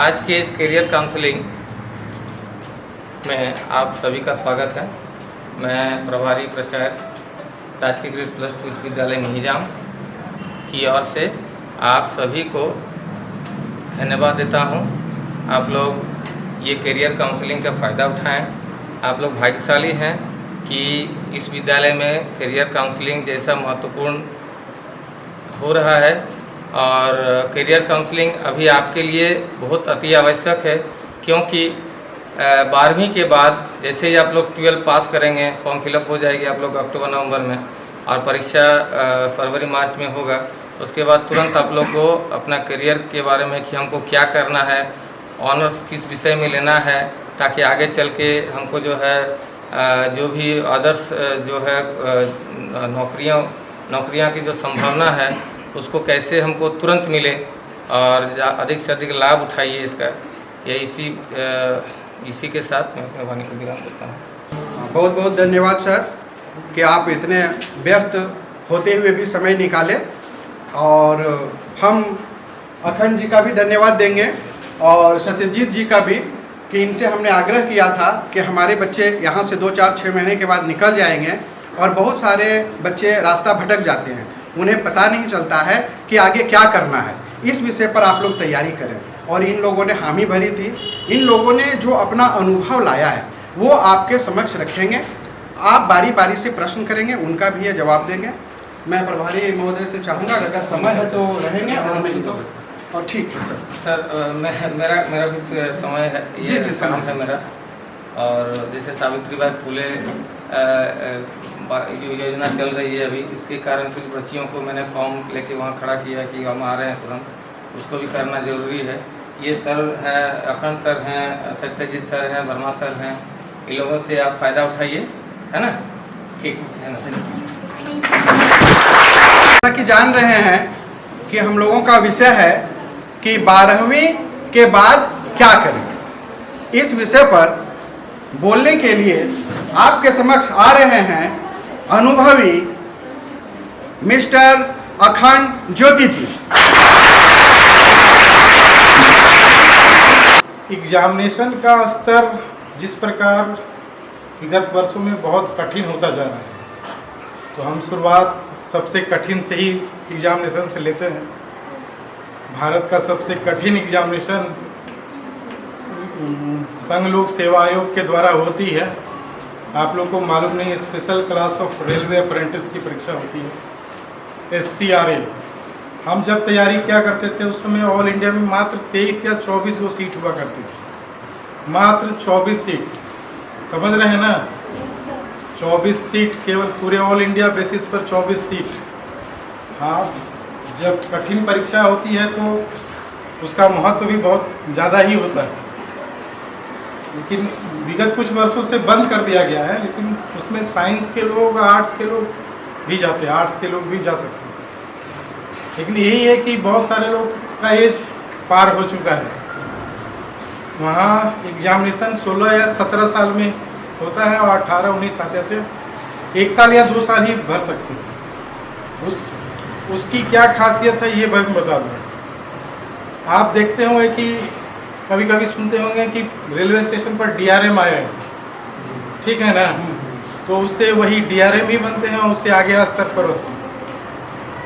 आज के इस करियर काउंसलिंग में आप सभी का स्वागत है। मैं प्रभारी प्राचार्य राजकीय ग्रेड +2 विश्वविद्यालय मिहिजाम की ओर से आप सभी को धन्यवाद देता हूं। आप लोग ये करियर काउंसलिंग का फ़ायदा उठाएं। आप लोग भाग्यशाली हैं कि इस विद्यालय में करियर काउंसलिंग जैसा महत्वपूर्ण हो रहा है और करियर काउंसलिंग अभी आपके लिए बहुत अति आवश्यक है, क्योंकि 12वीं के बाद जैसे ही आप लोग 12 पास करेंगे, फॉर्म फिलअप हो जाएगी आप लोग अक्टूबर-नवंबर में और परीक्षा फरवरी-मार्च में होगा। उसके बाद तुरंत आप लोग को अपना करियर के बारे में कि हमको क्या करना है, ऑनर्स किस विषय में लेना है, ताकि आगे चल के हमको जो है जो भी अदर्स जो है नौकरियां की जो संभावना है उसको कैसे हमको तुरंत मिले और अधिक से अधिक लाभ उठाइए इसका। ये इसी के साथ मैं अपने वाणी को विराम देता हूँ। बहुत बहुत धन्यवाद सर कि आप इतने व्यस्त होते हुए भी समय निकाले, और हम अखंड जी का भी धन्यवाद देंगे और सत्यजीत जी का भी कि इनसे हमने आग्रह किया था कि हमारे बच्चे यहाँ से 2-4-6 महीने के बाद निकल जाएंगे और बहुत सारे बच्चे रास्ता भटक जाते हैं, उन्हें पता नहीं चलता है कि आगे क्या करना है। इस विषय पर आप लोग तैयारी करें, और इन लोगों ने हामी भरी थी। इन लोगों ने जो अपना अनुभव लाया है वो आपके समक्ष रखेंगे। आप बारी बारी से प्रश्न करेंगे, उनका भी ये जवाब देंगे। मैं प्रभारी महोदय से चाहूँगा अगर समय है तो रहेंगे, और नहीं तो और ठीक है सर। मेरा कुछ समय है, ये काम है मेरा। और जैसे सावित्रीबाई फुले योजना चल रही है अभी, इसके कारण कुछ बच्चियों को मैंने फॉर्म लेके वहाँ खड़ा किया कि हम आ रहे हैं तुरंत, उसको भी करना ज़रूरी है। ये सर हैं, अखंड सर हैं, सत्यजीत सर हैं, वर्मा सर हैं, इन लोगों से आप फ़ायदा उठाइए, है ना? ठीक है ना? जैसा कि जान रहे हैं कि हम लोगों का विषय है कि 12वीं के बाद क्या करें। इस विषय पर बोलने के लिए आपके समक्ष आ रहे हैं अनुभवी मिस्टर अखंड ज्योति जी। एग्जामिनेशन का स्तर जिस प्रकार विगत वर्षों में बहुत कठिन होता जा रहा है, तो हम शुरुआत सबसे कठिन से ही एग्जामिनेशन से लेते हैं। भारत का सबसे कठिन एग्जामिनेशन संघ लोक सेवा आयोग के द्वारा होती है। आप लोग को मालूम नहीं, special class of railway apprentice की परीक्षा होती है, SCRA। हम जब तैयारी क्या करते थे उस समय ऑल इंडिया में मात्र 23 या 24 वो सीट हुआ करती थी, मात्र 24 सीट। समझ रहे हैं ना? 24 सीट केवल पूरे ऑल इंडिया बेसिस पर 24 सीट। हाँ, जब कठिन परीक्षा होती है तो उसका महत्व भी बहुत ज़्यादा ही होता है, लेकिन विगत कुछ वर्षों से बंद कर दिया गया है। लेकिन उसमें साइंस के लोग, आर्ट्स के लोग भी जाते हैं, आर्ट्स के लोग भी जा सकते हैं। लेकिन यही है कि बहुत सारे लोग का एज पार हो चुका है। वहाँ एग्जामिनेशन 16 या 17 साल में होता है और 18-19 आ जाते हैं, 1 साल या 2 साल ही भर सकते हैं। उसकी क्या खासियत है ये मैं बता दूँ। आप देखते होंगे कि कभी कभी सुनते होंगे कि रेलवे स्टेशन पर DRM आया है, ठीक है ना? तो उससे वही DRM ही बनते हैं, उससे आगे स्तर पर होते हैं।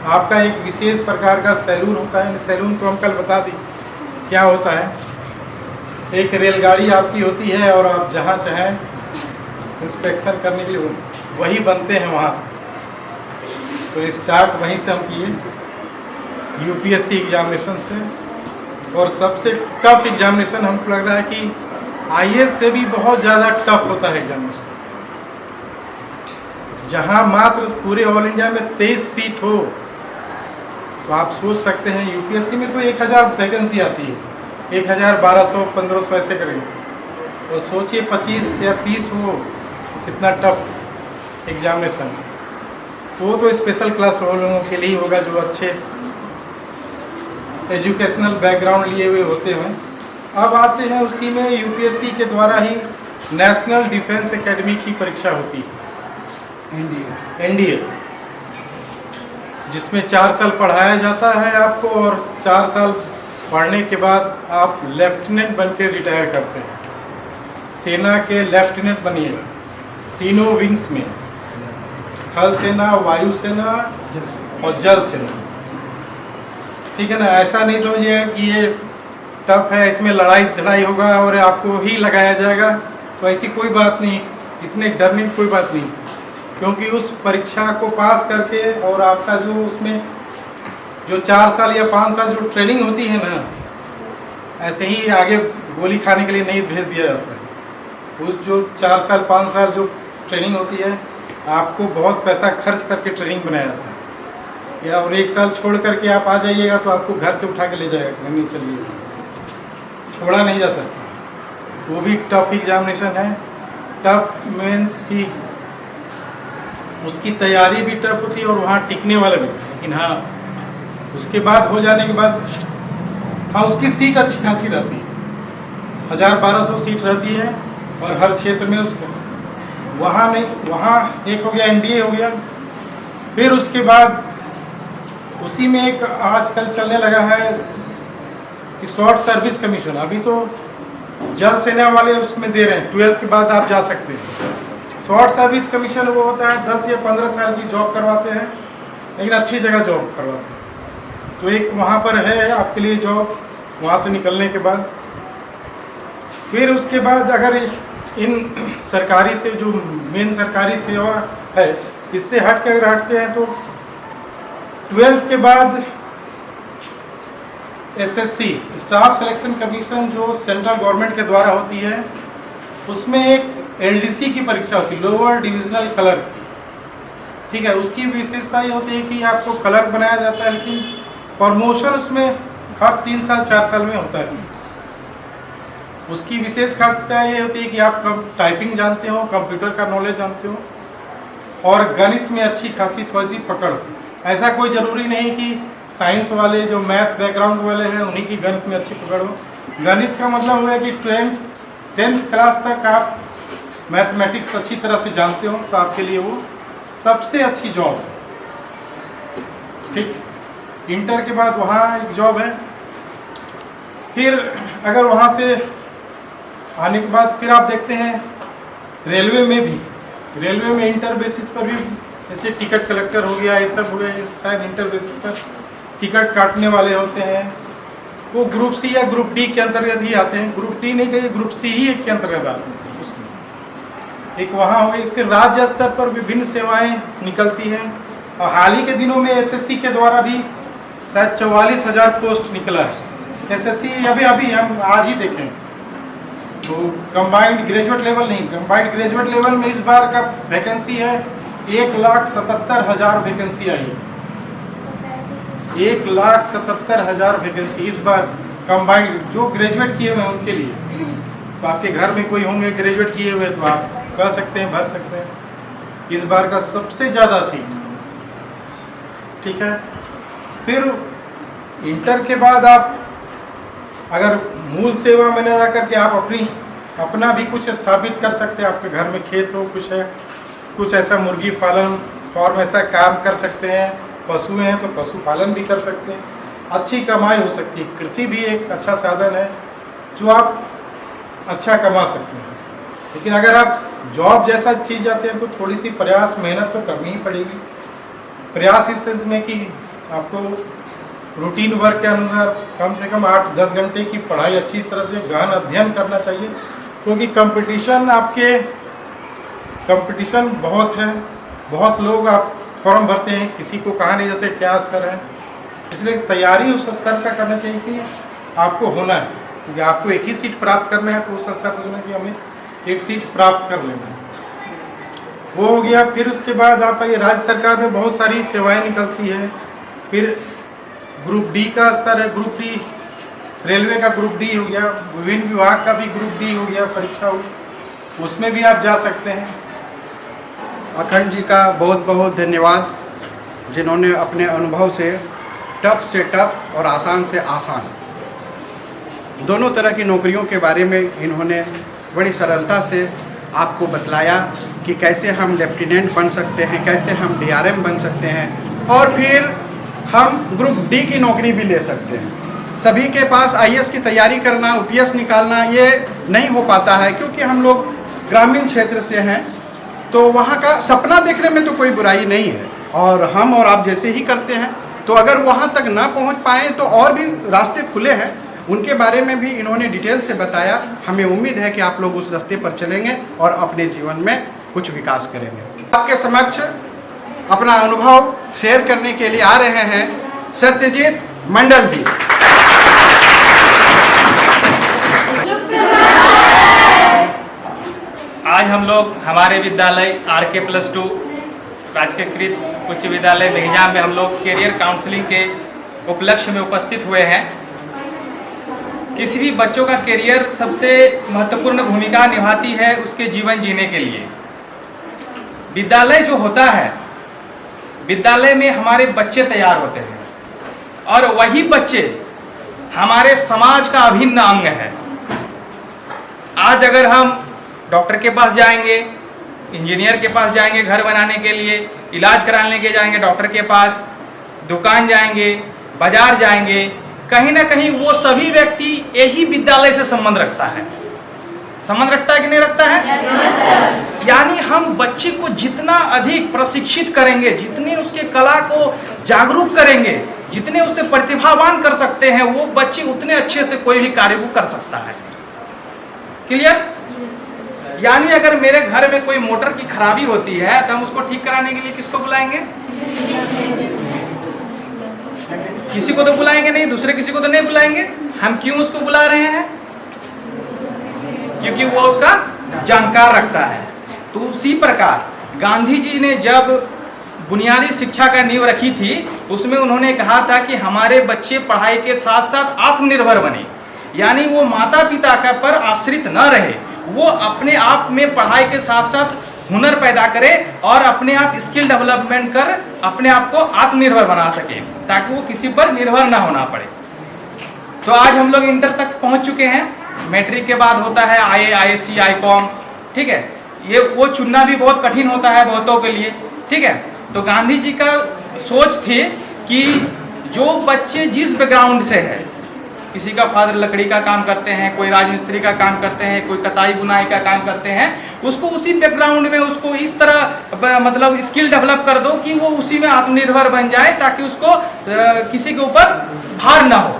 आपका एक विशेष प्रकार का सैलून होता है। सैलून तो हम कल बता दी क्या होता है। एक रेलगाड़ी आपकी होती है और आप जहाँ चाहें इंस्पेक्शन करने के लिए वही बनते हैं वहाँ से। तो स्टार्ट वहीं से हम किए, UPSC एग्जामिनेशन से। और सबसे टफ एग्जामिनेशन हमको लग रहा है कि IAS से भी बहुत ज़्यादा टफ होता है एग्जामिनेशन। जहाँ मात्र पूरे ऑल इंडिया में 23 सीट हो, तो आप सोच सकते हैं UPSC में तो 1000 वैकेंसी आती है, 1000, 1200, 1500 ऐसे करेंगे। तो सोचिए 25 या 30 हो, कितना टफ एग्जामिनेशन। वो तो स्पेशल क्लास लोगों के लिए होगा जो अच्छे एजुकेशनल बैकग्राउंड लिए हुए होते हैं। अब आते हैं उसी में UPSC के द्वारा ही नेशनल डिफेंस एकेडमी की परीक्षा होती है, NDA, जिसमें 4 साल पढ़ाया जाता है आपको और 4 साल पढ़ने के बाद आप लेफ्टिनेंट बन के रिटायर करते हैं। सेना के लेफ्टिनेंट बनिएगा, तीनों विंग्स में, थल सेना, वायु सेना और जल सेना। ठीक है ना, ऐसा नहीं समझिए कि ये टफ है, इसमें लड़ाई झड़ाई होगा और आपको ही लगाया जाएगा, तो ऐसी कोई बात नहीं, इतने डरने की कोई बात नहीं। क्योंकि उस परीक्षा को पास करके और आपका जो उसमें जो 4 साल या 5 साल जो ट्रेनिंग होती है ना, ऐसे ही आगे गोली खाने के लिए नहीं भेज दिया जाता है। उस जो 4 साल 5 साल जो ट्रेनिंग होती है, आपको बहुत पैसा खर्च करके ट्रेनिंग बनाया जाता है, या और 1 साल छोड़ करके आप आ जाइएगा तो आपको घर से उठा के ले जाएगा कि नहीं चलिए, छोड़ा नहीं जा सकता। वो भी टफ एग्जामिनेशन है। टफ मीन्स कि उसकी तैयारी भी टफ होती है और वहाँ टिकने वाला भी, लेकिन हाँ उसके बाद हो जाने के बाद हाँ उसकी सीट अच्छी खासी रहती है, 1000-1200 सीट रहती है और हर क्षेत्र में उसका वहाँ नहीं, वहाँ एक हो गया एनडीए हो गया, फिर उसके बाद उसी में एक आजकल चलने लगा है कि शॉर्ट सर्विस कमीशन। अभी तो जल सेना वाले उसमें दे रहे हैं, 12th के बाद आप जा सकते हैं। शॉर्ट सर्विस कमीशन वो होता है 10 या 15 साल की जॉब करवाते हैं, लेकिन अच्छी जगह जॉब करवाते हैं। तो एक वहाँ पर है आपके लिए जॉब, वहाँ से निकलने के बाद फिर उसके बाद अगर इन सरकारी से जो मेन सरकारी सेवा है इससे हट के अगर हटते हैं तो 12th के बाद एसएससी स्टाफ सिलेक्शन कमीशन जो सेंट्रल गवर्नमेंट के द्वारा होती है, उसमें एक एलडीसी की परीक्षा होती है, लोअर डिविजनल क्लर्क। ठीक है, उसकी विशेषता ये होती है कि आपको क्लर्क बनाया जाता है, लेकिन प्रमोशन उसमें हर 3 साल 4 साल में होता है। उसकी विशेष खासियत ये होती है कि आप टाइपिंग जानते हो, कंप्यूटर का नॉलेज जानते हो और गणित में अच्छी खासी थोड़ी सी पकड़ हो। ऐसा कोई ज़रूरी नहीं कि साइंस वाले जो मैथ बैकग्राउंड वाले हैं उन्हीं की गणित में अच्छी पकड़ हो। गणित का मतलब हुआ है कि 10th क्लास तक आप मैथमेटिक्स अच्छी तरह से जानते हो, तो आपके लिए वो सबसे अच्छी जॉब है। ठीक, इंटर के बाद वहाँ एक जॉब है। फिर अगर वहाँ से आने के बाद फिर आप देखते हैं रेलवे में इंटर बेसिस पर भी, जैसे टिकट कलेक्टर हो गया, ये सब हो गया, शायद इंटर बेसिस पर टिकट काटने वाले होते हैं, वो ग्रुप सी या ग्रुप डी के अंतर्गत ही आते हैं। ग्रुप डी नहीं कहिए, ग्रुप सी ही के अंतर्गत आते हैं। उसमें एक वहाँ हो गई। फिर राज्य स्तर पर विभिन्न सेवाएं निकलती हैं और हाल ही के दिनों में एसएससी के द्वारा भी शायद 44,000 पोस्ट निकला है। एसएससी अभी हम आज ही देखें तो कंबाइंड ग्रेजुएट लेवल नहीं, कंबाइंड ग्रेजुएट लेवल में इस बार का वैकेंसी है 1,77,000 वैकेंसी आई है। 1,77,000 वैकेंसी इस बार कंबाइंड, जो ग्रेजुएट किए हुए हैं उनके लिए। तो आपके घर में कोई होंगे ग्रेजुएट किए हुए, तो आप कर सकते हैं, भर सकते हैं। इस बार का सबसे ज़्यादा सीट। ठीक है, फिर इंटर के बाद आप अगर मूल सेवा में न जा करके आप अपना भी कुछ स्थापित कर सकते हैं। आपके घर में खेत हो, कुछ है, कुछ ऐसा मुर्गी पालन फॉर्म ऐसा काम कर सकते हैं, पशु हैं तो पशुपालन भी कर सकते हैं, अच्छी कमाई हो सकती है। कृषि भी एक अच्छा साधन है जो आप अच्छा कमा सकते हैं। लेकिन अगर आप जॉब जैसा चीज़ जाते हैं तो थोड़ी सी प्रयास मेहनत तो करनी ही पड़ेगी। प्रयास इस सेंस में कि आपको रूटीन वर्क के अंदर कम से कम 8-10 घंटे की पढ़ाई अच्छी तरह से गहन अध्ययन करना चाहिए, क्योंकि कंपटीशन बहुत है। बहुत लोग आप फॉर्म भरते हैं, किसी को कहा नहीं जाते क्या स्तर है, इसलिए तैयारी उस स्तर का करना चाहिए कि आपको होना है। क्योंकि आपको एक ही सीट प्राप्त करना है तो उस स्तर पर होना है कि हमें एक सीट प्राप्त कर लेना है। वो हो गया। फिर उसके बाद आप ये राज्य सरकार में बहुत सारी सेवाएं निकलती है। फिर ग्रुप डी का स्तर है, ग्रुप डी रेलवे का ग्रुप डी हो गया, विभिन्न विभाग का भी ग्रुप डी हो गया, परीक्षा हो, उसमें भी आप जा सकते हैं। अखंड जी का बहुत बहुत धन्यवाद, जिन्होंने अपने अनुभव से टफ और आसान से आसान दोनों तरह की नौकरियों के बारे में इन्होंने बड़ी सरलता से आपको बतलाया कि कैसे हम लेफ्टिनेंट बन सकते हैं, कैसे हम डीआरएम बन सकते हैं और फिर हम ग्रुप डी की नौकरी भी ले सकते हैं। सभी के पास आईएएस की तैयारी करना, यूपीएस निकालना ये नहीं हो पाता है, क्योंकि हम लोग ग्रामीण क्षेत्र से हैं। तो वहाँ का सपना देखने में तो कोई बुराई नहीं है, और हम और आप जैसे ही करते हैं। तो अगर वहाँ तक ना पहुँच पाए तो और भी रास्ते खुले हैं, उनके बारे में भी इन्होंने डिटेल से बताया। हमें उम्मीद है कि आप लोग उस रास्ते पर चलेंगे और अपने जीवन में कुछ विकास करेंगे। आपके समक्ष अपना अनुभव शेयर करने के लिए आ रहे हैं सत्यजीत मंडल जी। आज हम लोग हमारे विद्यालय RK+2 राजकीयकृत उच्च विद्यालय मेहिजाम में हम लोग कैरियर काउंसलिंग के उपलक्ष्य में उपस्थित हुए हैं। किसी भी बच्चों का कैरियर सबसे महत्वपूर्ण भूमिका निभाती है उसके जीवन जीने के लिए। विद्यालय जो होता है, विद्यालय में हमारे बच्चे तैयार होते हैं और वही बच्चे हमारे समाज का अभिन्न अंग है। आज अगर हम डॉक्टर के पास जाएंगे, इंजीनियर के पास जाएंगे घर बनाने के लिए, इलाज कराने के जाएंगे डॉक्टर के पास, दुकान जाएंगे, बाजार जाएंगे, कहीं ना कहीं वो सभी व्यक्ति यही विद्यालय से संबंध रखता है। संबंध रखता है कि नहीं रखता है? यानी हम बच्चे को जितना अधिक प्रशिक्षित करेंगे, जितने उसके कला को जागरूक करेंगे, जितने उससे प्रतिभावान कर सकते हैं, वो बच्चे उतने अच्छे से कोई भी कार्य को कर सकता है। क्लियर? यानी अगर मेरे घर में कोई मोटर की खराबी होती है तो हम उसको ठीक कराने के लिए किसको बुलाएंगे? किसी को तो बुलाएंगे नहीं, दूसरे किसी को तो नहीं बुलाएंगे। हम क्यों उसको बुला रहे हैं? क्योंकि वो उसका जानकार रखता है। तो उसी प्रकार गांधी जी ने जब बुनियादी शिक्षा का नींव रखी थी, उसमें उन्होंने कहा था कि हमारे बच्चे पढ़ाई के साथ साथ आत्मनिर्भर बने, यानी वो माता पिता का पर आश्रित न रहे, वो अपने आप में पढ़ाई के साथ साथ हुनर पैदा करे और अपने आप स्किल डेवलपमेंट कर अपने आप को आत्मनिर्भर बना सके, ताकि वो किसी पर निर्भर ना होना पड़े। तो आज हम लोग इंटर तक पहुंच चुके हैं। मैट्रिक के बाद होता है IA, ISC, ICOM, ठीक है। ये वो चुनना भी बहुत कठिन होता है बहुतों के लिए, ठीक है। तो गांधी जी का सोच थी कि जो बच्चे जिस बैकग्राउंड से है, किसी का फादर लकड़ी का काम करते हैं, कोई राजमिस्त्री का काम करते हैं, कोई कताई बुनाई का काम करते हैं, उसको उसी बैकग्राउंड में उसको इस तरह मतलब स्किल डेवलप कर दो कि वो उसी में आत्मनिर्भर बन जाए, ताकि उसको किसी के ऊपर भार ना हो,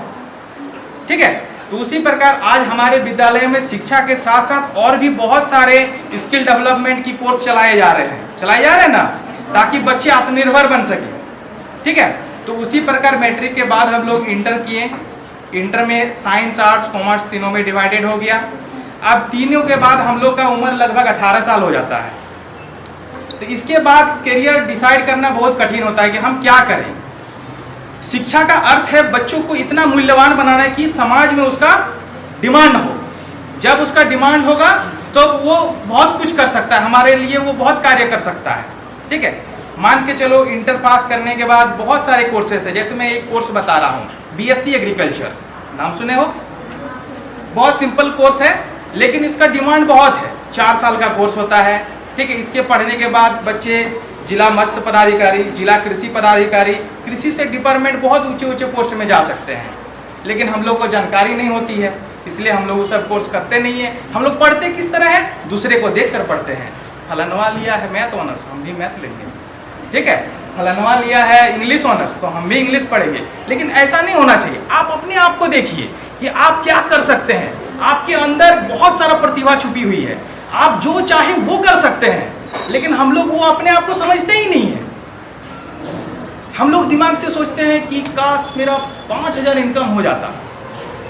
ठीक है। तो उसी प्रकार आज हमारे विद्यालय में शिक्षा के साथ साथ और भी बहुत सारे स्किल डेवलपमेंट की कोर्स चलाए जा रहे हैं ना, ताकि बच्चे आत्मनिर्भर बन सके, ठीक है। तो उसी प्रकार मैट्रिक के बाद हम लोग इंटर किए। इंटर में साइंस, आर्ट्स, कॉमर्स तीनों में डिवाइडेड हो गया। अब तीनों के बाद हम लोग का उम्र लगभग 18 साल हो जाता है। तो इसके बाद करियर डिसाइड करना बहुत कठिन होता है कि हम क्या करें। शिक्षा का अर्थ है बच्चों को इतना मूल्यवान बनाना कि समाज में उसका डिमांड हो। जब उसका डिमांड होगा तो वो बहुत कुछ कर सकता है, हमारे लिए वो बहुत कार्य कर सकता है, ठीक है। मान के चलो इंटर पास करने के बाद बहुत सारे कोर्सेस है। जैसे मैं एक कोर्स बता रहा हूँ, BSc एग्रीकल्चर, नाम सुने हो? बहुत सिंपल कोर्स है, लेकिन इसका डिमांड बहुत है। 4 साल का कोर्स होता है, ठीक है। इसके पढ़ने के बाद बच्चे जिला मत्स्य पदाधिकारी, जिला कृषि पदाधिकारी, कृषि से डिपार्टमेंट बहुत ऊंचे ऊंचे पोस्ट में जा सकते हैं। लेकिन हम लोग को जानकारी नहीं होती है, इसलिए हम लोग वो सब कोर्स करते नहीं है। हम लोग पढ़ते किस तरह है? दूसरे को देख कर पढ़ते हैं। फलानवा लिया है मैथ ऑनर्स, हम भी मैथ लेंगे, ठीक है। फलानवा लिया है इंग्लिश ऑनर्स, तो हम भी इंग्लिश पढ़ेंगे। लेकिन ऐसा नहीं होना चाहिए। आप अपने आप को देखिए कि आप क्या कर सकते हैं। आपके अंदर बहुत सारा प्रतिभा छुपी हुई है, आप जो चाहे वो कर सकते हैं। लेकिन हम लोग वो अपने आप को समझते ही नहीं है। हम लोग दिमाग से सोचते हैं कि काश मेरा 5,000 इनकम हो जाता,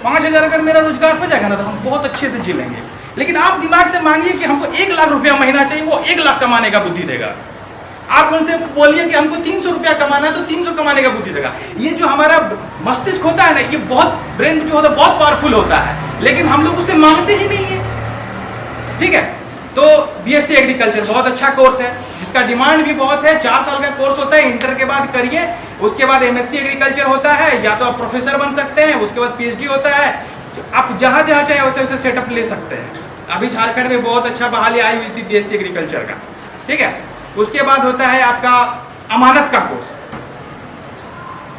5,000 अगर मेरा रोजगार हो जाएगा ना, तो हम बहुत अच्छे से जी लेंगे। लेकिन आप दिमाग से मांगिए कि हमको 1 लाख रुपया महीना चाहिए, वो 1 लाख कमाने का बुद्धि देगा। आप उनसे बोलिए कि हमको 300 रुपया कमाना है, तो 300 कमाने का बुद्धि देगा। ये जो हमारा मस्तिष्क होता है ना, ये बहुत ब्रेन जो होता है बहुत पावरफुल होता है, लेकिन हम लोग उससे मांगते ही नहीं है, ठीक है। तो BSc एग्रीकल्चर बहुत अच्छा कोर्स है, जिसका डिमांड भी बहुत है। 4 साल का कोर्स होता है, इंटर के बाद करिए। उसके बाद MSc एग्रीकल्चर होता है, या तो आप प्रोफेसर बन सकते हैं। उसके बाद PhD होता है। आप जहाँ जहाँ चाहे वैसे वैसे सेटअप ले सकते हैं। अभी झारखंड में बहुत अच्छा बहाली आई हुई थी BSc एग्रीकल्चर का, ठीक है। उसके बाद होता है आपका अमानत का कोर्स।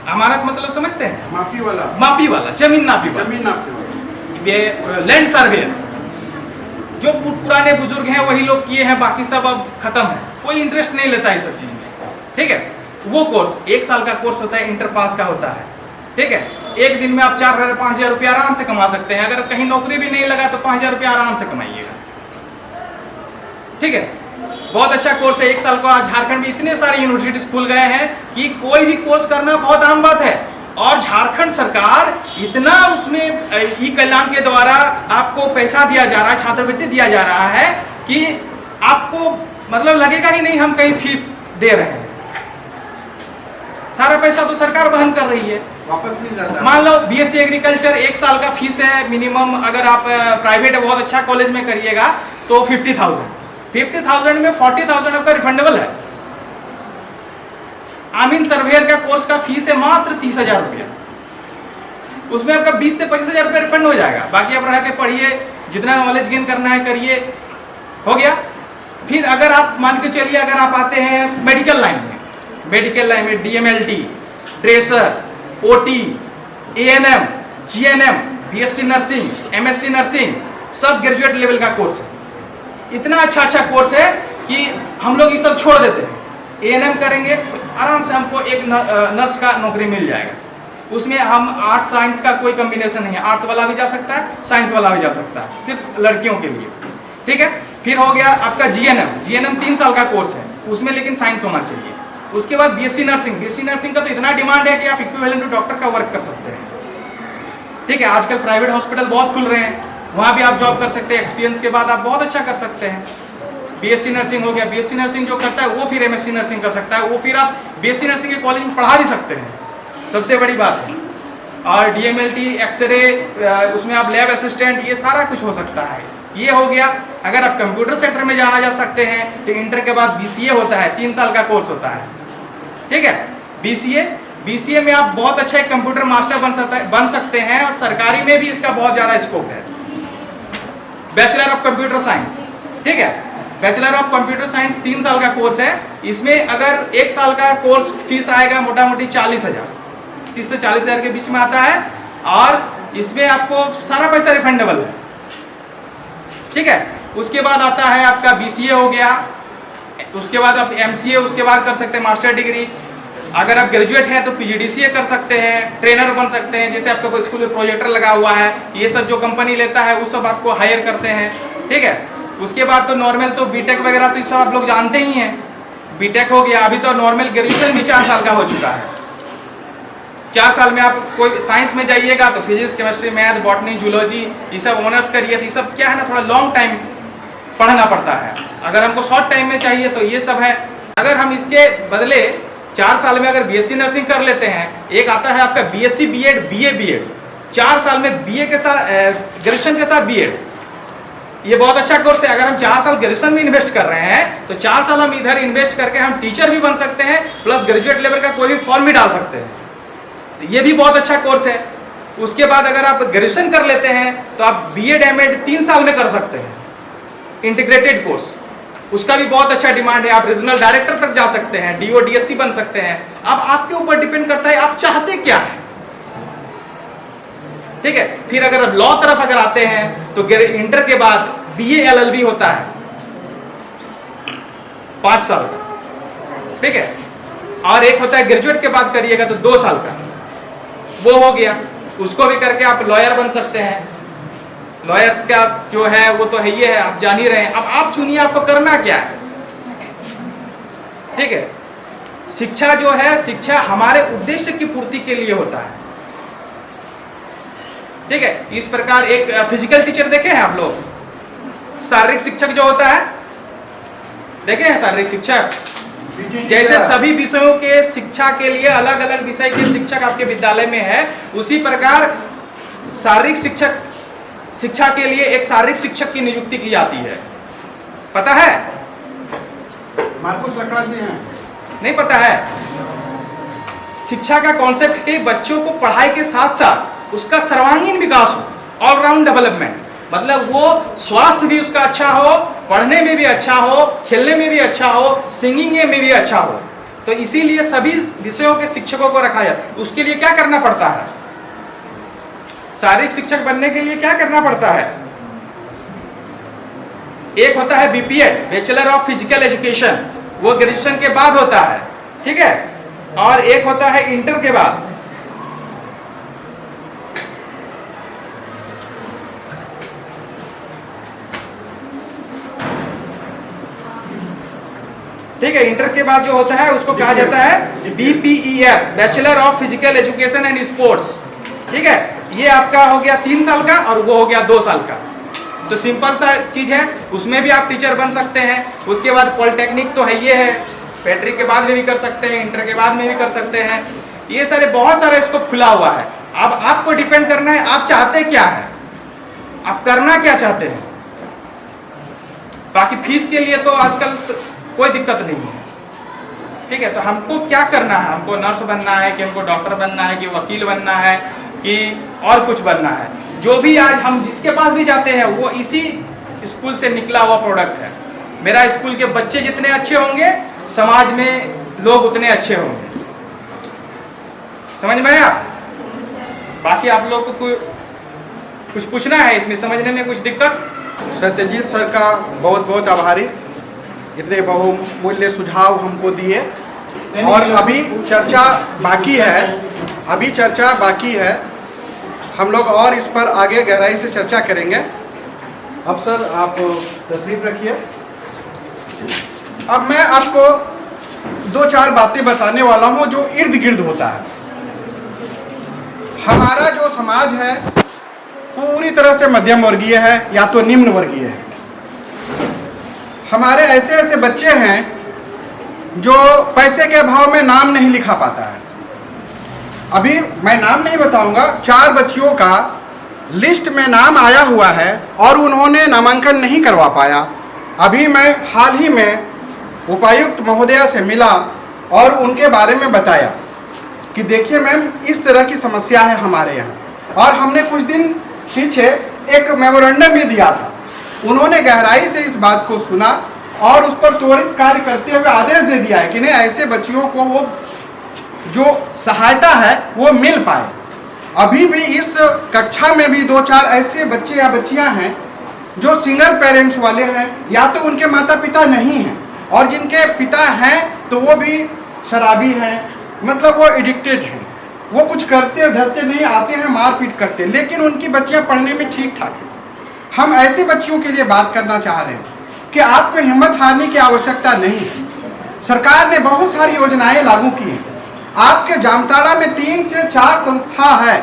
अमानत मतलब समझते हैं? माफी वाला, मापी वाला, जमीन नापी वाला, जमीन नापने वाला। ये लैंड सर्वेयर। जो पुराने बुजुर्ग हैं वही लोग किए हैं, बाकी सब अब खत्म है, कोई इंटरेस्ट नहीं लेता है इस सब चीज में। ठीक है, वो कोर्स 1 साल का कोर्स होता है, इंटर पास का होता है। ठीक है, एक दिन में आप 4,000-5,000 रुपया आराम से कमा सकते हैं। अगर कहीं नौकरी भी नहीं लगा तो 5,000 रुपया आराम से कमाइएगा। ठीक है, बहुत अच्छा कोर्स है, 1 साल का। आज झारखंड में इतने सारे यूनिवर्सिटीज खुल गए हैं कि कोई भी कोर्स करना बहुत आम बात है। और झारखंड सरकार इतना उसमें ई कल्याण के द्वारा आपको पैसा दिया जा रहा है, छात्रवृत्ति दिया जा रहा है कि आपको मतलब लगेगा ही नहीं हम कहीं फीस दे रहे हैं। सारा पैसा तो सरकार वहन कर रही है, वापस मिल जाता है। मान लो बीएससी एग्रीकल्चर 1 साल का फीस है मिनिमम। अगर आप प्राइवेट बहुत अच्छा कॉलेज में करिएगा तो 50,000 में 40,000 आपका रिफंडेबल है। आमीन सर्वेयर का कोर्स का फीस है मात्र 30,000 रुपया। उसमें आपका 20 से 25,000 रुपया रिफंड हो जाएगा। बाकी आप रह के पढ़िए, जितना नॉलेज गेन करना है करिए, हो गया। फिर अगर आप मान के चलिए, अगर आप आते हैं मेडिकल लाइन में DMLT, dresser, OT, ANM, GNM, BSc nursing, MSc nursing, सब ग्रेजुएट लेवल का कोर्स है। इतना अच्छा कोर्स है कि हम लोग ये सब छोड़ देते हैं। ANM करेंगे आराम से हमको एक नर्स का नौकरी मिल जाएगा। उसमें हम आर्ट्स साइंस का कोई कॉम्बिनेशन नहीं है, आर्ट्स वाला भी जा सकता है, साइंस वाला भी जा सकता है, सिर्फ लड़कियों के लिए। ठीक है, फिर हो गया आपका GNM 3 साल का कोर्स है, उसमें लेकिन साइंस होना चाहिए। उसके बाद BSc नर्सिंग का तो इतना डिमांड है कि आप इक्विवेलेंट टू डॉक्टर का वर्क कर सकते हैं। ठीक है, आजकल प्राइवेट हॉस्पिटल बहुत खुल रहे हैं, वहाँ भी आप जॉब कर सकते हैं। एक्सपीरियंस के बाद आप बहुत अच्छा कर सकते हैं। BSc नर्सिंग हो गया। BSc नर्सिंग जो करता है वो फिर MSc नर्सिंग कर सकता है, वो फिर आप BSc नर्सिंग के कॉलेज में पढ़ा भी सकते हैं, सबसे बड़ी बात है। और DMLT, एक्सरे, उसमें आप लैब असिस्टेंट, ये सारा कुछ हो सकता है। ये हो गया। अगर आप कंप्यूटर सेक्टर में जाना जा सकते हैं तो इंटर के बाद BCA होता है, 3 साल का कोर्स होता है। ठीक है, BCA में आप बहुत अच्छा एक कंप्यूटर मास्टर बन सकते हैं, और सरकारी में भी इसका बहुत ज़्यादा स्कोप है। बैचलर ऑफ कंप्यूटर साइंस, ठीक है, बैचलर ऑफ कंप्यूटर साइंस 3 साल का कोर्स है। इसमें अगर 1 साल का कोर्स फीस आएगा मोटा मोटी 40,000, 30 से 40,000 के बीच में आता है, और इसमें आपको सारा पैसा रिफंडेबल है। ठीक है, उसके बाद आता है आपका BCA हो गया, उसके बाद आप MCA उसके बाद कर सकते हैं, मास्टर डिग्री। अगर आप ग्रेजुएट हैं तो PGDCA कर सकते हैं, ट्रेनर बन सकते हैं। जैसे आपका कोई स्कूल में प्रोजेक्टर लगा हुआ है, ये सब जो कंपनी लेता है वो सब आपको हायर करते हैं। ठीक है, उसके बाद तो नॉर्मल तो बीटेक वगैरह तो सब आप लोग जानते ही हैं। बीटेक हो गया, अभी तो नॉर्मल ग्रेजुएशन भी 4 साल का हो चुका है। 4 साल में आप कोई साइंस में जाइएगा तो physics, chemistry, math, botany, zoology, ये सब ऑनर्स करिए। तो ये सब क्या है ना, थोड़ा लॉन्ग टाइम पढ़ना पड़ता है। अगर हमको शॉर्ट टाइम में चाहिए तो ये सब है। अगर हम इसके बदले 4 साल में अगर BSc नर्सिंग कर लेते हैं, एक आता है आपका BSc B.Ed, BA B.Ed, 4 साल में BA के साथ ग्रेजुएशन के साथ B.Ed, ये बहुत अच्छा कोर्स है। अगर हम 4 साल ग्रेजुएशन में इन्वेस्ट कर रहे हैं तो 4 साल हम इधर इन्वेस्ट करके हम टीचर भी बन सकते हैं, प्लस ग्रेजुएट लेवल का कोई भी फॉर्म भी डाल सकते हैं। तो ये भी बहुत अच्छा कोर्स है। उसके बाद अगर आप ग्रेजुएशन कर लेते हैं तो आप B.Ed M.Ed 3 साल में कर सकते हैं, इंटीग्रेटेड कोर्स। उसका भी बहुत अच्छा डिमांड है। आप रीजनल डायरेक्टर तक जा सकते हैं, DO DSC बन सकते हैं। अब आपके ऊपर डिपेंड करता है आप चाहते क्या है। ठीक है, फिर अगर लॉ तरफ अगर आते हैं तो इंटर के बाद BA LLB होता है 5 साल का। ठीक है, और एक होता है ग्रेजुएट के बाद करिएगा तो 2 साल का, वो हो गया। उसको भी करके आप लॉयर बन सकते हैं। लॉयर्स का जो है वो तो है ही है, आप जान ही रहे हैं। अब आप चुनिए आपको करना क्या है। ठीक है, शिक्षा जो है, शिक्षा हमारे उद्देश्य की पूर्ति के लिए होता है। ठीक है, इस प्रकार एक फिजिकल टीचर देखे हैं आप लोग, शारीरिक शिक्षक जो होता है देखे हैं, शारीरिक शिक्षक। जैसे सभी विषयों के शिक्षा के लिए अलग अलग विषय के शिक्षक आपके विद्यालय में है, उसी प्रकार शारीरिक शिक्षा के लिए एक शारीरिक शिक्षक की नियुक्ति की जाती है। पता है? मार्कुस लकड़ा जी हैं। नहीं पता है? शिक्षा का कॉन्सेप्ट है बच्चों को पढ़ाई के साथ साथ उसका सर्वांगीण विकास हो, ऑलराउंड डेवलपमेंट। मतलब वो स्वास्थ्य भी उसका अच्छा हो, पढ़ने में भी अच्छा हो, खेलने में भी अच्छा हो, सिंगिंग में भी अच्छा हो। तो इसीलिए सभी विषयों के शिक्षकों को रखा जाता। उसके लिए क्या करना पड़ता है? शारीरिक शिक्षक बनने के लिए क्या करना पड़ता है? एक होता है BPEd, bachelor of physical education, वो ग्रेजुएशन के बाद होता है, ठीक है। और एक होता है इंटर के बाद। ठीक है, इंटर के बाद जो होता है उसको कहा जाता है BPES, bachelor of physical education and sports. ठीक है, ये आपका हो गया 3 साल का और वो हो गया 2 साल का। तो सिंपल सा चीज है, उसमें भी आप टीचर बन सकते हैं। उसके बाद पॉलिटेक्निक तो है, ये है, पैट्रिक के बाद में भी कर सकते हैं, इंटर के बाद में भी कर सकते हैं। ये सारे बहुत सारे इसको खुला हुआ है। अब आपको डिपेंड करना है आप चाहते क्या है, आप करना क्या चाहते हैं। बाकी फीस के लिए तो आजकल कोई दिक्कत नहीं है। ठीक है, तो हमको क्या करना है? हमको नर्स बनना है कि हमको डॉक्टर बनना है कि वकील बनना है कि और कुछ बनना है? जो भी आज हम जिसके पास भी जाते हैं वो इसी स्कूल से निकला हुआ प्रोडक्ट है। मेरा स्कूल के बच्चे जितने अच्छे होंगे समाज में लोग उतने अच्छे होंगे। समझ में आया? बाकी आप लोग को कुछ पूछना है इसमें, समझने में कुछ दिक्कत? सत्यजीत सर का बहुत बहुत आभारी, इतने बहुमूल्य सुझाव हमको दिए। और अभी चर्चा बाकी है, हम लोग और इस पर आगे गहराई से चर्चा करेंगे। अब सर आप तशरीफ रखिए। अब मैं आपको 2-4 बातें बताने वाला हूँ जो इर्द गिर्द होता है। हमारा जो समाज है पूरी तरह से मध्यम वर्गीय है या तो निम्न वर्गीय है। हमारे ऐसे ऐसे बच्चे हैं जो पैसे के अभाव में नाम नहीं लिखा पाता है। अभी मैं नाम नहीं बताऊंगा, 4 बच्चियों का लिस्ट में नाम आया हुआ है और उन्होंने नामांकन नहीं करवा पाया। अभी मैं हाल ही में उपायुक्त महोदया से मिला और उनके बारे में बताया कि देखिए मैम, इस तरह की समस्या है हमारे यहाँ। और हमने कुछ दिन पीछे एक मेमोरेंडम भी दिया था। उन्होंने गहराई से इस बात को सुना और उस पर त्वरित कार्य करते हुए आदेश दे दिया है कि नहीं, ऐसे बच्चियों को वो जो सहायता है वो मिल पाए। अभी भी इस कक्षा में भी 2-4 ऐसे बच्चे या बच्चियां हैं जो सिंगल पेरेंट्स वाले हैं, या तो उनके माता पिता नहीं हैं, और जिनके पिता हैं तो वो भी शराबी हैं, मतलब वो एडिक्टेड हैं, वो कुछ करते धरते नहीं, आते हैं मारपीट करते, लेकिन उनकी बच्चियां पढ़ने में ठीक ठाक हैं। हम ऐसे बच्चियों के लिए बात करना चाह रहे हैं कि आपको हिम्मत हारने की आवश्यकता नहीं है। सरकार ने बहुत सारी योजनाएं लागू की हैं। आपके जामताड़ा में 3 से 4 संस्था है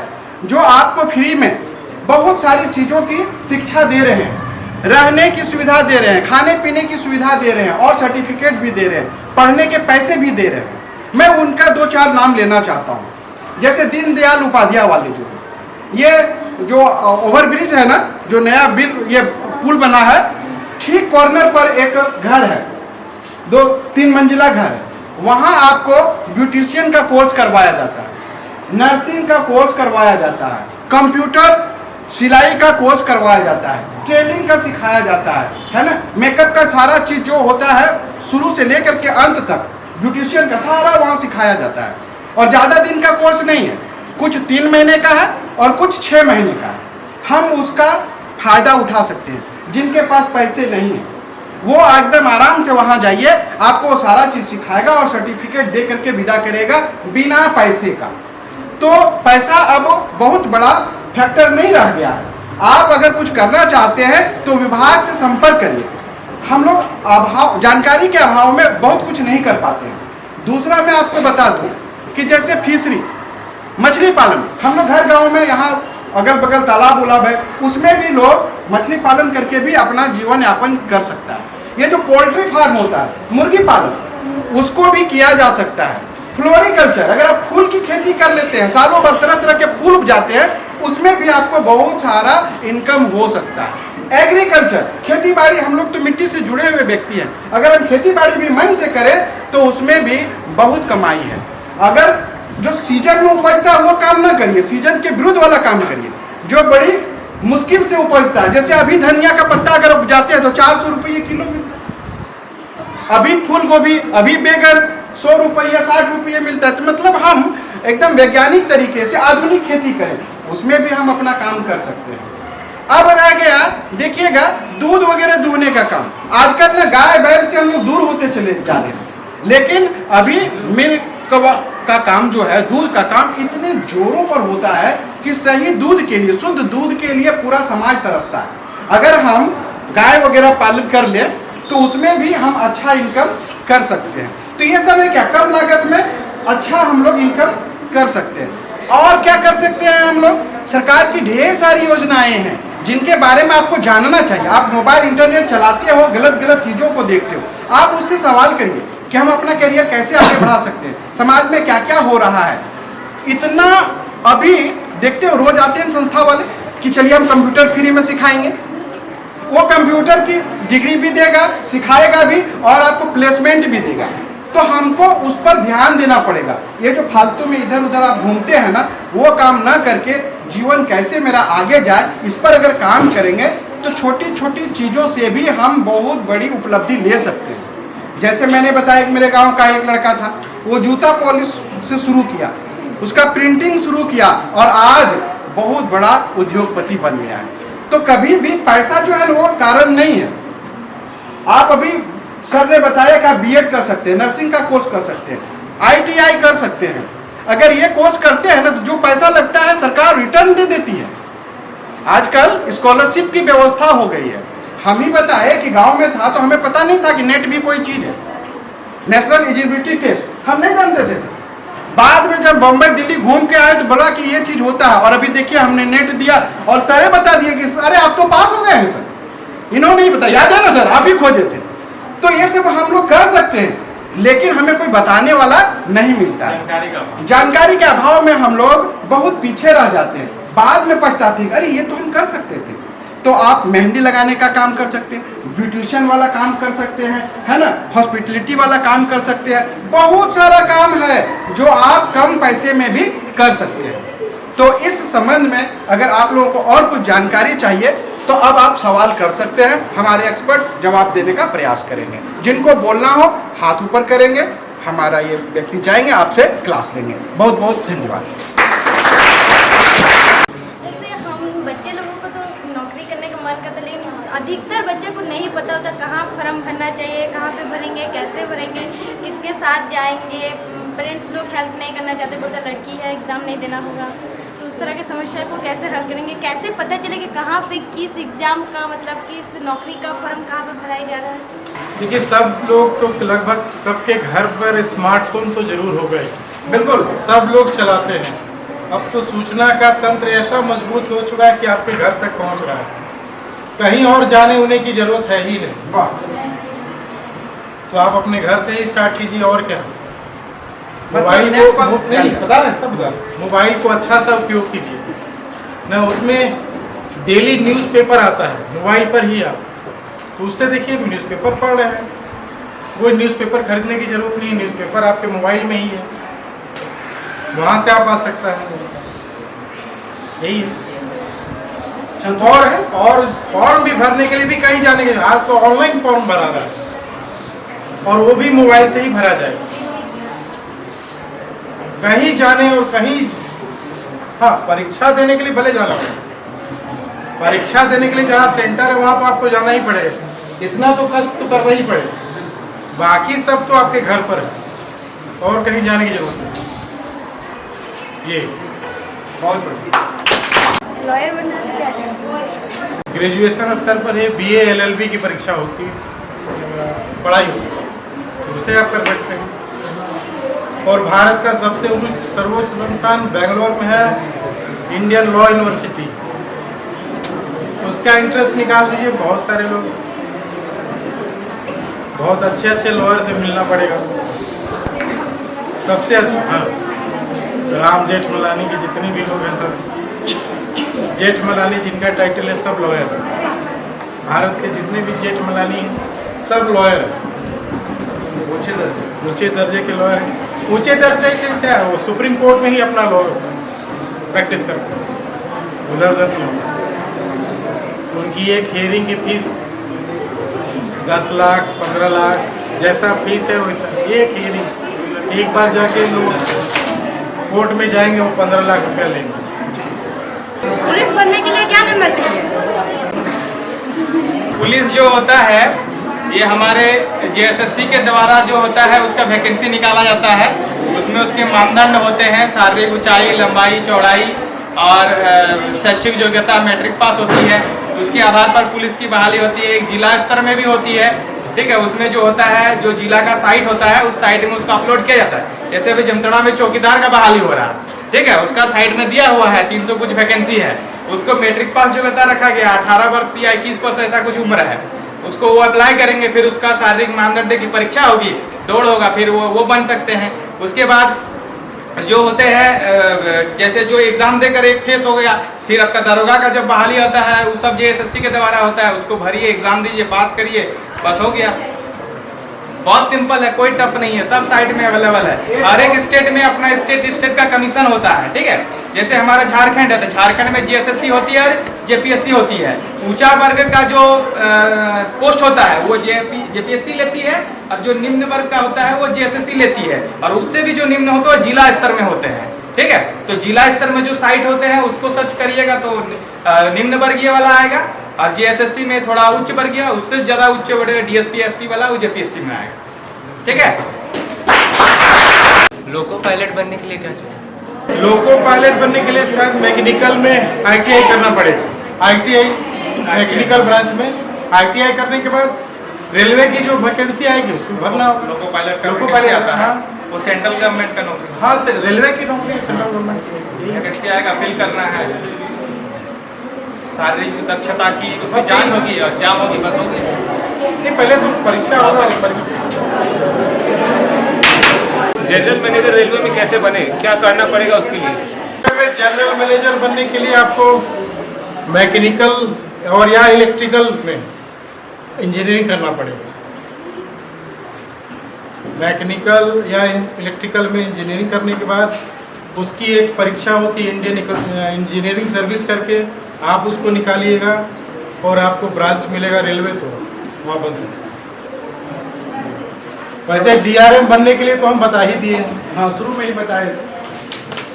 जो आपको फ्री में बहुत सारी चीज़ों की शिक्षा दे रहे हैं, रहने की सुविधा दे रहे हैं, खाने पीने की सुविधा दे रहे हैं और सर्टिफिकेट भी दे रहे हैं, पढ़ने के पैसे भी दे रहे हैं। मैं उनका 2-4 नाम लेना चाहता हूँ। जैसे दीनदयाल उपाध्याय वाले जो ओवरब्रिज है ना, जो नया ये पुल बना है, ठीक कॉर्नर पर एक घर है, 2-3 मंजिला घर है। वहाँ आपको ब्यूटिशियन का कोर्स करवाया जाता है, नर्सिंग का कोर्स करवाया जाता है, कंप्यूटर सिलाई का कोर्स करवाया जाता है, टेलरिंग का सिखाया जाता है ना, मेकअप का सारा चीज़ जो होता है शुरू से लेकर के अंत तक, ब्यूटिशियन का सारा वहाँ सिखाया जाता है। और ज़्यादा दिन का कोर्स नहीं है, कुछ 3 महीने का है और कुछ 6 महीने का है। हम उसका फ़ायदा उठा सकते हैं। जिनके पास पैसे नहीं हैं वो एकदम आराम से वहाँ जाइए, आपको वो सारा चीज़ सिखाएगा और सर्टिफिकेट दे करके विदा करेगा बिना पैसे का। तो पैसा अब बहुत बड़ा फैक्टर नहीं रह गया है। आप अगर कुछ करना चाहते हैं तो विभाग से संपर्क करिए। हम लोग जानकारी के अभाव में बहुत कुछ नहीं कर पाते हैं। दूसरा मैं आपको बता दूँ कि जैसे फिशरी, मछली पालन, हम लोग हर गाँव में यहाँ अगल बगल तालाब उलाब है, उसमें भी लोग मछली पालन करके भी अपना जीवन यापन कर सकता है। ये जो पोल्ट्री फार्म होता है, मुर्गी पालन, उसको भी किया जा सकता है। फ्लोरिकल्चर, अगर आप फूल की खेती कर लेते हैं, सालों भर तरह तरह के फूल उपजाते हैं, उसमें भी आपको बहुत सारा इनकम हो सकता है। एग्रीकल्चर, खेती बाड़ी, हम लोग तो मिट्टी से जुड़े हुए व्यक्ति हैं, अगर हम खेती बाड़ी भी मन से करें तो उसमें भी बहुत कमाई है। अगर जो सीजन में उपजता है वो काम ना करिए, सीजन के विरुद्ध वाला काम करिए जो बड़ी मुश्किल से उपजता है। जैसे अभी धनिया का पत्ता अगर उपजाते हैं तो 400 रुपये किलो में, अभी फूल गोभी, अभी बैगन, 100 रुपये 60 रुपये मिलता है। तो मतलब हम एकदम वैज्ञानिक तरीके से आधुनिक खेती करें, उसमें भी हम अपना काम कर सकते हैं। अब रह गया देखिएगा दूध वगैरह दूहने का काम। आजकल ना गाय बैल से हम लोग दूर होते चले जा रहे हैं, लेकिन अभी मिल्क का काम जो है, दूध का काम इतने जोरों पर होता है कि सही दूध के लिए, शुद्ध दूध के लिए पूरा समाज तरसता है। अगर हम गाय वगैरह पालन कर ले तो उसमें भी हम अच्छा इनकम कर सकते हैं। तो ये सब है क्या, कम लागत में अच्छा हम लोग इनकम कर सकते हैं। और क्या कर सकते हैं हम लोग, सरकार की ढेर सारी योजनाएं हैं जिनके बारे में आपको जानना चाहिए। आप मोबाइल इंटरनेट चलाते हो, गलत गलत चीज़ों को देखते हो, आप उससे सवाल करिए कि हम अपना करियर कैसे आगे बढ़ा सकते हैं, समाज में क्या क्या हो रहा है। इतना अभी देखते हो, रोज आते हैं संस्था वाले कि चलिए हम कंप्यूटर फ्री में सिखाएंगे। वो कंप्यूटर की डिग्री भी देगा, सिखाएगा भी और आपको प्लेसमेंट भी देगा। तो हमको उस पर ध्यान देना पड़ेगा। ये जो फालतू में इधर उधर आप घूमते हैं ना, वो काम ना करके जीवन कैसे मेरा आगे जाए, इस पर अगर काम करेंगे तो छोटी छोटी चीज़ों से भी हम बहुत बड़ी उपलब्धि ले सकते हैं। जैसे मैंने बताया कि मेरे गांव का एक लड़का था, वो जूता पॉलिश से शुरू किया, उसका प्रिंटिंग शुरू किया और आज बहुत बड़ा उद्योगपति बन गया है। तो कभी भी पैसा जो है वो कारण नहीं है। आप अभी सर ने बताया कि आप बीएड कर सकते हैं, नर्सिंग का कोर्स कर सकते हैं, आईटीआई कर सकते हैं। अगर ये कोर्स करते हैं ना तो जो पैसा लगता है सरकार रिटर्न दे देती है। आजकल स्कॉलरशिप की व्यवस्था हो गई है। हम ही बताए कि गांव में था तो हमें पता नहीं था कि नेट भी कोई चीज़ है, नेशनल एलिजिबिलिटी टेस्ट हम नहीं जानते थे। बाद में जब बम्बई दिल्ली घूम के आए तो बोला कि ये चीज़ होता है, और अभी देखिए हमने नेट दिया और सर बता दिए कि अरे आप तो पास हो गए हैं सर, इन्होंने ही बताया, याद है ना सर, आप ही खोजे थे। तो ये सब हम लोग कर सकते हैं, लेकिन हमें कोई बताने वाला नहीं मिलता है। जानकारी के अभाव में हम लोग बहुत पीछे रह जाते हैं, बाद में पछताते हैं अरे ये तो हम कर सकते थे। तो आप मेहंदी लगाने का काम कर सकते हैं, ब्यूटिशियन वाला काम कर सकते हैं, है ना, हॉस्पिटलिटी वाला काम कर सकते हैं। बहुत सारा काम है जो आप कम पैसे में भी कर सकते हैं। तो इस संबंध में अगर आप लोगों को और कुछ जानकारी चाहिए तो अब आप सवाल कर सकते हैं, हमारे एक्सपर्ट जवाब देने का प्रयास करेंगे। जिनको बोलना हो हाथ ऊपर करेंगे, हमारा ये व्यक्ति जाएंगे आपसे क्लास लेंगे। बहुत बहुत धन्यवाद। जैसे हम बच्चे लोगों को तो नौकरी करने का मन करता है, लेकिन अधिकतर बच्चे को नहीं पता होता कहाँ फॉर्म भरना चाहिए, कहाँ पे भरेंगे, कैसे भरेंगे, किसके साथ जाएंगे। पेरेंट्स लोग हेल्प नहीं करना चाहते, बोलते लड़की है एग्ज़ाम नहीं देना होगा। तो उस तरह की समस्या को कैसे हल करेंगे, कैसे पता चले कि कहाँ पे किस एग्ज़ाम का मतलब किस नौकरी का फॉर्म कहाँ पे भराया जा रहा है। देखिए सब लोग तो लगभग सबके घर पर स्मार्टफोन तो जरूर हो गए, बिल्कुल सब लोग चलाते हैं। अब तो सूचना का तंत्र ऐसा मजबूत हो चुका है कि आपके घर तक पहुंच रहा है, कहीं और जाने उन्हें की जरूरत है ही नहीं। वाह, तो आप अपने घर से ही स्टार्ट कीजिए। और क्या, मतलब मोबाइल नेट को पर- नहीं पता ना, सब बता, मोबाइल को अच्छा सा उपयोग कीजिए ना। उसमें डेली न्यूज़पेपर आता है मोबाइल पर ही, आप तो उससे देखिए न्यूज़पेपर पढ़ रहे हैं, वो न्यूज़पेपर खरीदने की जरूरत नहीं है, न्यूज़पेपर आपके मोबाइल में ही है, वहाँ से आप आ सकता है। यही है। और है और फॉर्म भी भरने के लिए भी कहीं जाने के, आज तो ऑनलाइन फॉर्म भरा रहा है और वो भी मोबाइल से ही भरा जाएगा। कहीं जाने और कहीं, हाँ परीक्षा देने के लिए भले जाना पड़े, परीक्षा देने के लिए जहाँ सेंटर है वहाँ तो आपको जाना ही पड़ेगा, इतना तो कष्ट तो करना ही पड़ेगा। बाकी सब तो आपके घर पर है और कहीं जाने की जरूरत नहीं। ये बहुत बढ़िया। लॉयर बनना है क्या करना? ग्रेजुएशन स्तर पर है, बीए एलएलबी की परीक्षा होती है, पढ़ाई होती है, तो उसे आप कर सकते हैं। और भारत का सबसे सर्वोच्च संस्थान बेंगलोर में है, इंडियन लॉ यूनिवर्सिटी, उसका इंटरेस्ट निकाल दीजिए। बहुत सारे लोग, बहुत अच्छे अच्छे लॉयर से मिलना पड़ेगा, सबसे अच्छे। हाँ, राम जेठमलानी के जितने भी लोग हैं सब जेठमलानी जिनका टाइटल है, सब लॉयर। भारत के जितने भी जेठमलानी हैं सब लॉयर हैं, ऊंचे दर्जे के लॉयर हैं। ऊंचे दर्जे के क्या है, वो सुप्रीम कोर्ट में ही अपना लॉ प्रैक्टिस करते हैं, उधर उधर नहीं होता। उनकी एक हियरिंग की फीस 10 लाख 15 लाख जैसा फीस है वैसा एक हियरिंग। एक बार जाके लोग कोर्ट में जाएंगे, वो 15 लाख रुपया लेंगे। पुलिस बनने के लिए क्या करना चाहिए? पुलिस जो होता है ये हमारे JSSC के द्वारा जो होता है उसका वैकेंसी निकाला जाता है। उसमें उसके मानदंड होते हैं, शारीरिक ऊंचाई, लंबाई, चौड़ाई और शैक्षिक योग्यता मैट्रिक पास होती है। उसके आधार पर पुलिस की बहाली होती है। एक जिला स्तर में भी होती है, ठीक है। उसमें जो होता है, जो जिला का साइट होता है उस साइट में उसको अपलोड किया जाता है। जैसे अभी जमतड़ा में चौकीदार का बहाली हो रहा है, ठीक है, उसका साइट में दिया हुआ है 300 कुछ वैकेंसी है। उसको मैट्रिक पास योग्यता रखा गया, 18 वर्ष या 21 वर्ष ऐसा कुछ उम्र है। उसको वो अप्लाई करेंगे, फिर उसका शारीरिक मानदंड की परीक्षा होगी, दौड़ होगा, फिर वो बन सकते हैं। उसके बाद जो होते हैं, जैसे जो एग्जाम देकर एक फेस हो गया, फिर आपका दरोगा का जब बहाली होता है वो सब JSSC के द्वारा होता है। उसको भरिए, एग्जाम दीजिए, पास करिए, बस हो गया। बहुत सिंपल है, कोई टफ नहीं है, सब साइट में अवेलेबल है। हर एक स्टेट में अपना स्टेट का कमीशन होता है, ठीक है। जैसे हमारा झारखंड है तो झारखंड में JSSC होती है और JPSC होती है। ऊंचा वर्ग का जो पोस्ट होता है वो JPSC लेती है, और जो निम्न वर्ग का होता है वो JSSC लेती है। और उससे भी जो निम्न होता है वो जिला स्तर में होते हैं, ठीक है। तो जिला स्तर में जो साइट होते हैं उसको सर्च करिएगा तो निम्न वर्गीय वाला आएगा, और JSSC में थोड़ा उच्च वर्गीय, उससे ज्यादा उच्च वर्गीय DSP SP वाला वो JPSC में आएगा, ठीक है। लोको पायलट बनने के लिए क्या चाहिए? लोको पायलट बनने के लिए शायद मैकेनिकल में ITI करना पड़ेगा। ITI मैकेनिकल ब्रांच में ITI करने के बाद रेलवे की जो वैकेंसी आएगी उसमें भरना होगा। लोको पायलट का लोको वैकेंसी पायलट आता है, हाँ। वो सेंट्रल गवर्नमेंट का नौकरी, हाँ सर, रेलवे की नौकरी सेंट्रल गवर्नमेंट। वैकेंसी आएगा, फिल करना है। शारीरिक दक्षता की उसकी बस जांच यही। होगी, एग्जाम होगी, बस होगी। नहीं, पहले तो परीक्षा होगा। जनरल मैनेजर रेलवे में कैसे बने, क्या करना पड़ेगा उसके लिए? जनरल मैनेजर बनने के लिए आपको मैकेनिकल और या इलेक्ट्रिकल में इंजीनियरिंग करना पड़ेगा। मैकेनिकल या इलेक्ट्रिकल में इंजीनियरिंग करने के बाद उसकी एक परीक्षा होती है, इंडियन इंजीनियरिंग सर्विस करके, आप उसको निकालिएगा और आपको ब्रांच मिलेगा रेलवे, तो वहाँ बन सकते। वैसे DRM बनने के लिए तो हम बता ही दिए हैं, हाँ, शुरू में ही बताए।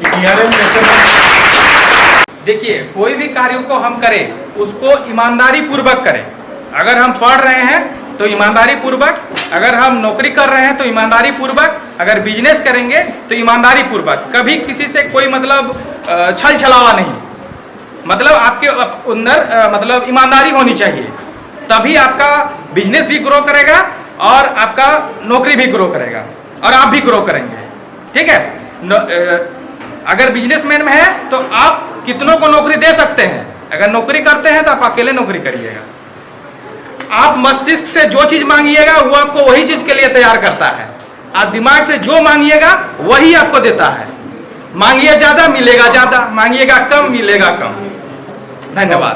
DRM कैसे बनता। देखिए, कोई भी कार्यों को हम करें उसको ईमानदारी पूर्वक करें। अगर हम पढ़ रहे हैं तो ईमानदारी पूर्वक, अगर हम नौकरी कर रहे हैं तो ईमानदारी पूर्वक, अगर बिजनेस करेंगे तो ईमानदारी पूर्वक। कभी किसी से कोई मतलब छल छलावा नहीं, मतलब आपके अंदर मतलब ईमानदारी होनी चाहिए, तभी आपका बिजनेस भी ग्रो करेगा और आपका नौकरी भी ग्रो करेगा और आप भी ग्रो करेंगे, ठीक है। अगर बिजनेसमैन में है तो आप कितनों को नौकरी दे सकते हैं। अगर नौकरी करते हैं तो आप अकेले नौकरी करिएगा। आप मस्तिष्क से जो चीज मांगिएगा वो आपको वही चीज के लिए तैयार करता है। आप दिमाग से जो मांगिएगा वही आपको देता है। मांगिए ज्यादा मिलेगा ज्यादा, मांगिएगा कम मिलेगा कम। धन्यवाद।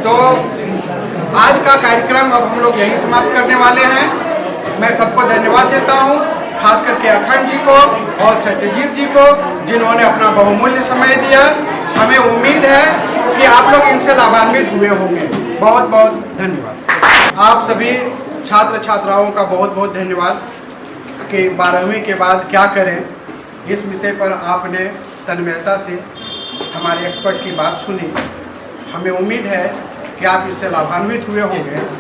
तो आज का कार्यक्रम अब हम लोग यहीं समाप्त करने वाले हैं। मैं सबको धन्यवाद देता हूं, खास करके अखंड जी को और सत्यजीत जी को, जिन्होंने अपना बहुमूल्य समय दिया। हमें उम्मीद है कि आप लोग इनसे लाभान्वित हुए होंगे। बहुत बहुत धन्यवाद। आप सभी छात्र छात्राओं का बहुत बहुत धन्यवाद कि 12वीं के बाद क्या करें, इस विषय पर आपने तन्मयता से हमारे एक्सपर्ट की बात सुनी। हमें उम्मीद है कि आप इससे लाभान्वित हुए होंगे।